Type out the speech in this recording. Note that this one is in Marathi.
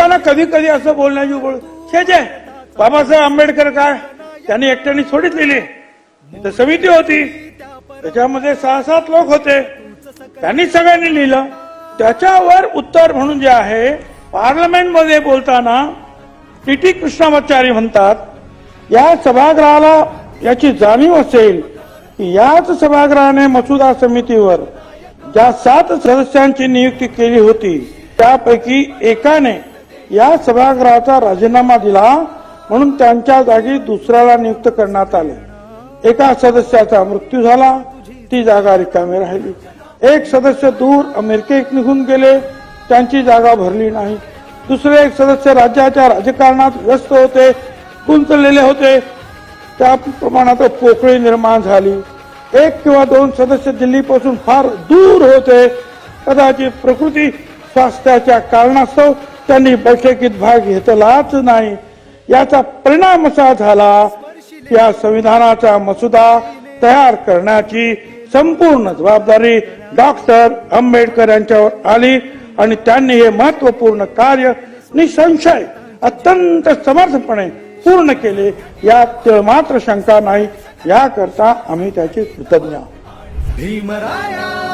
बोलताना कधी कधी असं बोलण्याची गोळ छे बाबासाहेब आंबेडकर काय त्यांनी एकट्याने थोडीच लिहिली, तर समिती होती, त्याच्यामध्ये 6-7 लोक होते, त्यांनी सगळ्यांनी लिहिलं. त्याच्यावर उत्तर म्हणून जे आहे, पार्लमेंटमध्ये बोलताना टी कृष्णामाचारी म्हणतात, या सभागृहाला याची जाणीव असेल की याच सभागृहाने मसुदा समितीवर ज्या 7 सदस्यांची नियुक्ती केली होती त्यापैकी एकाने या सभागृहाचा राजीनामा दिला, म्हणून त्यांच्या जागी दुसऱ्याला नियुक्त करण्यात आले. एका सदस्याचा मृत्यू झाला, ती जागा रिकामी राहिली. एक सदस्य दूर अमेरिकेत निघून गेले, त्यांची जागा भरली नाही. दुसरे एक सदस्य राज्याच्या राजकारणात व्यस्त होते, गुंतलेले होते, त्या प्रमाणात पोकळी निर्माण झाली. 1 किंवा 2 सदस्य दिल्लीपासून फार दूर होते, कदाचित प्रकृती स्वास्थ्याच्या कारणास्तव त्यांनी बैठकीत भाग घेतलाच नाही. याचा परिणाम असा झाला की या संविधानाचा मसुदा तयार करण्याची संपूर्ण जबाबदारी डॉक्टर आंबेडकर यांच्यावर आली आणि त्यांनी हे महत्वपूर्ण कार्य निसंशय अत्यंत समर्थपणे पूर्ण केले, यात मात्र शंका नाही. याकरता आम्ही त्याचे कृतज्ञ आहोत. भीमराया